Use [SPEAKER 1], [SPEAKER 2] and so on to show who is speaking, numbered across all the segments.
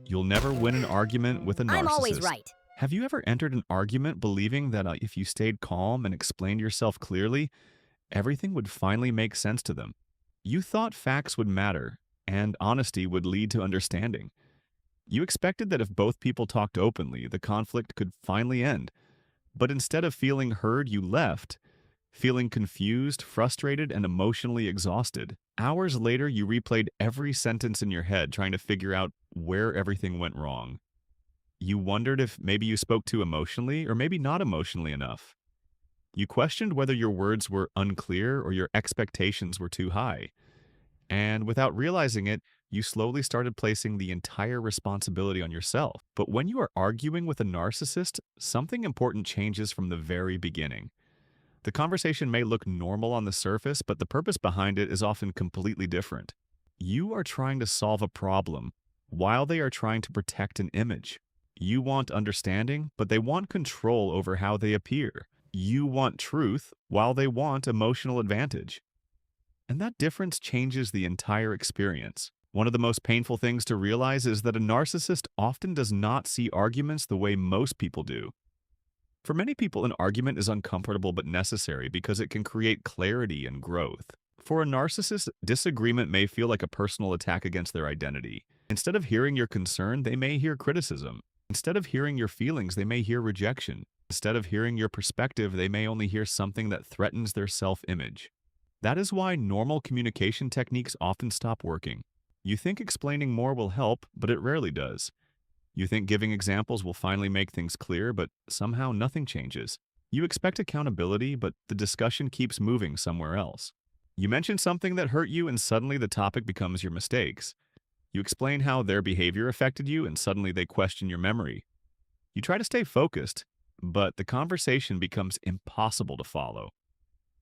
[SPEAKER 1] You'll never win an argument with a
[SPEAKER 2] I'm always
[SPEAKER 1] narcissist.
[SPEAKER 2] right.
[SPEAKER 1] Have you ever entered an argument believing that if you stayed calm and explained yourself clearly, everything would finally make sense to them? You thought facts would matter and honesty would lead to understanding. You expected that if both people talked openly, the conflict could finally end. But instead of feeling heard, you left, feeling confused, frustrated, and emotionally exhausted. Hours later, you replayed every sentence in your head, trying to figure out where everything went wrong. You wondered if maybe you spoke too emotionally or maybe not emotionally enough. You questioned whether your words were unclear or your expectations were too high. And without realizing it, you slowly started placing the entire responsibility on yourself. But when you are arguing with a narcissist, something important changes from the very beginning. The conversation may look normal on the surface, but the purpose behind it is often completely different. You are trying to solve a problem while they are trying to protect an image. You want understanding, but they want control over how they appear. You want truth while they want emotional advantage. And that difference changes the entire experience. One of the most painful things to realize is that a narcissist often does not see arguments the way most people do. For many people, an argument is uncomfortable but necessary because it can create clarity and growth. For a narcissist, disagreement may feel like a personal attack against their identity. Instead of hearing your concern, they may hear criticism. Instead of hearing your feelings, they may hear rejection. Instead of hearing your perspective, they may only hear something that threatens their self-image. That is why normal communication techniques often stop working. You think explaining more will help, but it rarely does. You think giving examples will finally make things clear, but somehow nothing changes. You expect accountability, but the discussion keeps moving somewhere else. You mention something that hurt you, and suddenly the topic becomes your mistakes. You explain how their behavior affected you, and suddenly they question your memory. You try to stay focused, but the conversation becomes impossible to follow.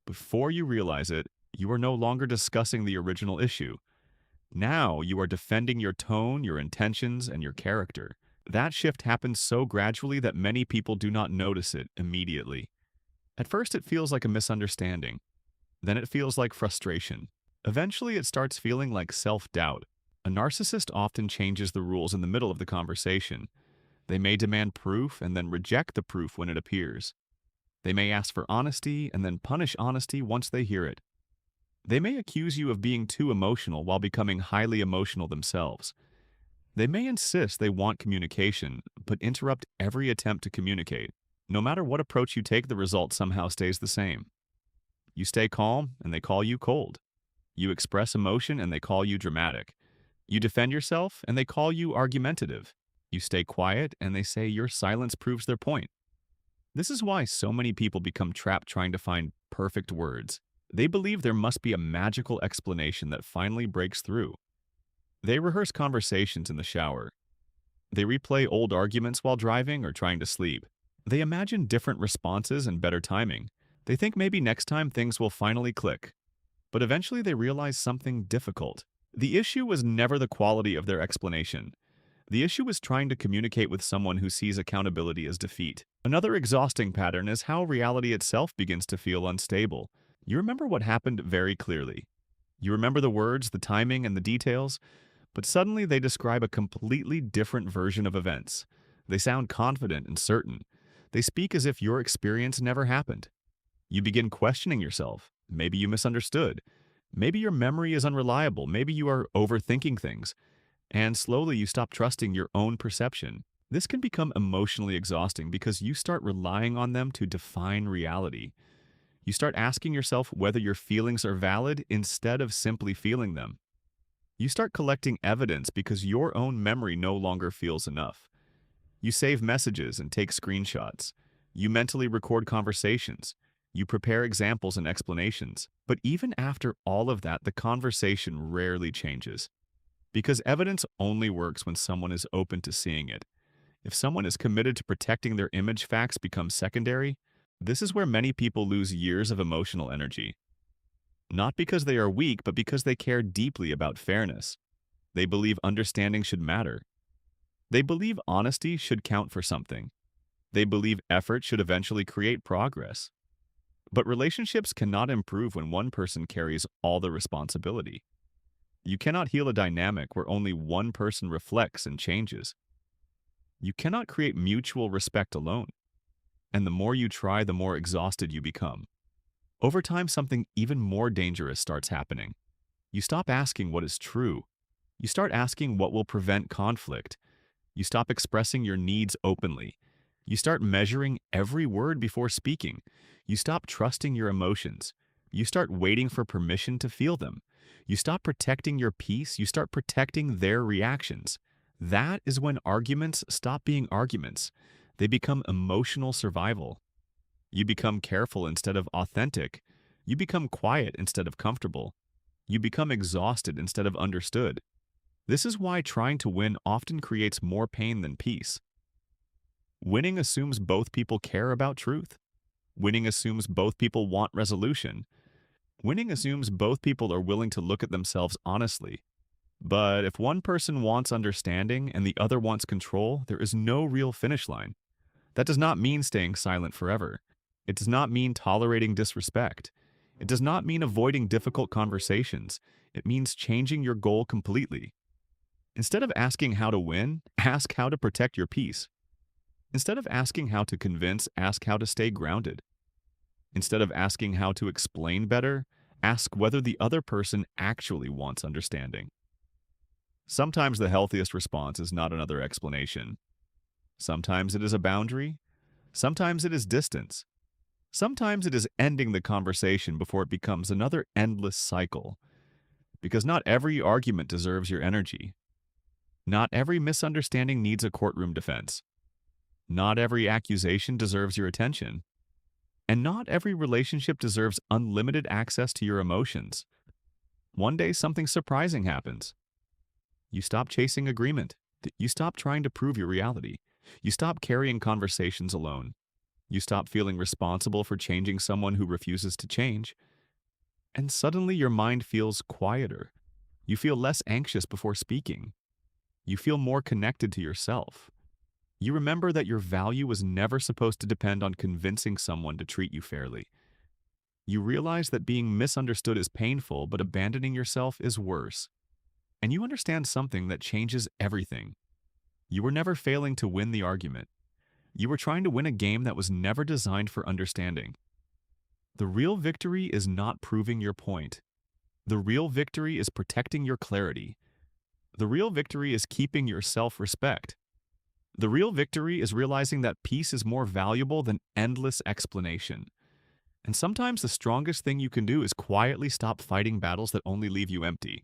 [SPEAKER 1] Before you realize it, you are no longer discussing the original issue. Now you are defending your tone, your intentions, and your character. That shift happens so gradually that many people do not notice it immediately. At first, it feels like a misunderstanding. Then it feels like frustration. Eventually, it starts feeling like self-doubt. A narcissist often changes the rules in the middle of the conversation. They may demand proof and then reject the proof when it appears. They may ask for honesty and then punish honesty once they hear it. They may accuse you of being too emotional while becoming highly emotional themselves. They may insist they want communication, but interrupt every attempt to communicate. No matter what approach you take, the result somehow stays the same. You stay calm, and they call you cold. You express emotion, and they call you dramatic. You defend yourself, and they call you argumentative. You stay quiet, and they say your silence proves their point. This is why so many people become trapped trying to find perfect words. They believe there must be a magical explanation that finally breaks through. They rehearse conversations in the shower. They replay old arguments while driving or trying to sleep. They imagine different responses and better timing. They think maybe next time things will finally click. But eventually they realize something difficult. The issue was never the quality of their explanation. The issue was trying to communicate with someone who sees accountability as defeat. Another exhausting pattern is how reality itself begins to feel unstable. You remember what happened very clearly. You remember the words, the timing, and the details, but suddenly they describe a completely different version of events. They sound confident and certain. They speak as if your experience never happened. You begin questioning yourself. Maybe you misunderstood. Maybe your memory is unreliable. Maybe you are overthinking things. And slowly you stop trusting your own perception. This can become emotionally exhausting because you start relying on them to define reality. You start asking yourself whether your feelings are valid instead of simply feeling them. You start collecting evidence because your own memory no longer feels enough. You save messages and take screenshots. You mentally record conversations. You prepare examples and explanations. But even after all of that, the conversation rarely changes. Because evidence only works when someone is open to seeing it. If someone is committed to protecting their image, facts become secondary. This is where many people lose years of emotional energy. Not because they are weak, but because they care deeply about fairness. They believe understanding should matter. They believe honesty should count for something. They believe effort should eventually create progress. But relationships cannot improve when one person carries all the responsibility. You cannot heal a dynamic where only one person reflects and changes. You cannot create mutual respect alone. And the more you try, the more exhausted you become. Over time, something even more dangerous starts happening. You stop asking what is true. You start asking what will prevent conflict. You stop expressing your needs openly. You start measuring every word before speaking. You stop trusting your emotions. You start waiting for permission to feel them. You stop protecting your peace. You start protecting their reactions. That is when arguments stop being arguments. They become emotional survival. You become careful instead of authentic. You become quiet instead of comfortable. You become exhausted instead of understood. This is why trying to win often creates more pain than peace. Winning assumes both people care about truth. Winning assumes both people want resolution. Winning assumes both people are willing to look at themselves honestly. But if one person wants understanding and the other wants control, there is no real finish line. That does not mean staying silent forever. It does not mean tolerating disrespect. It does not mean avoiding difficult conversations. It means changing your goal completely. Instead of asking how to win, ask how to protect your peace. Instead of asking how to convince, ask how to stay grounded. Instead of asking how to explain better, ask whether the other person actually wants understanding. Sometimes the healthiest response is not another explanation. Sometimes it is a boundary. Sometimes it is distance. Sometimes it is ending the conversation before it becomes another endless cycle. Because not every argument deserves your energy. Not every misunderstanding needs a courtroom defense. Not every accusation deserves your attention. And not every relationship deserves unlimited access to your emotions. One day something surprising happens. You stop chasing agreement. You stop trying to prove your reality. You stop carrying conversations alone. You stop feeling responsible for changing someone who refuses to change. And suddenly your mind feels quieter. You feel less anxious before speaking. You feel more connected to yourself. You remember that your value was never supposed to depend on convincing someone to treat you fairly. You realize that being misunderstood is painful, but abandoning yourself is worse. And you understand something that changes everything. You were never failing to win the argument. You were trying to win a game that was never designed for understanding. The real victory is not proving your point. The real victory is protecting your clarity. The real victory is keeping your self-respect. The real victory is realizing that peace is more valuable than endless explanation. And sometimes the strongest thing you can do is quietly stop fighting battles that only leave you empty.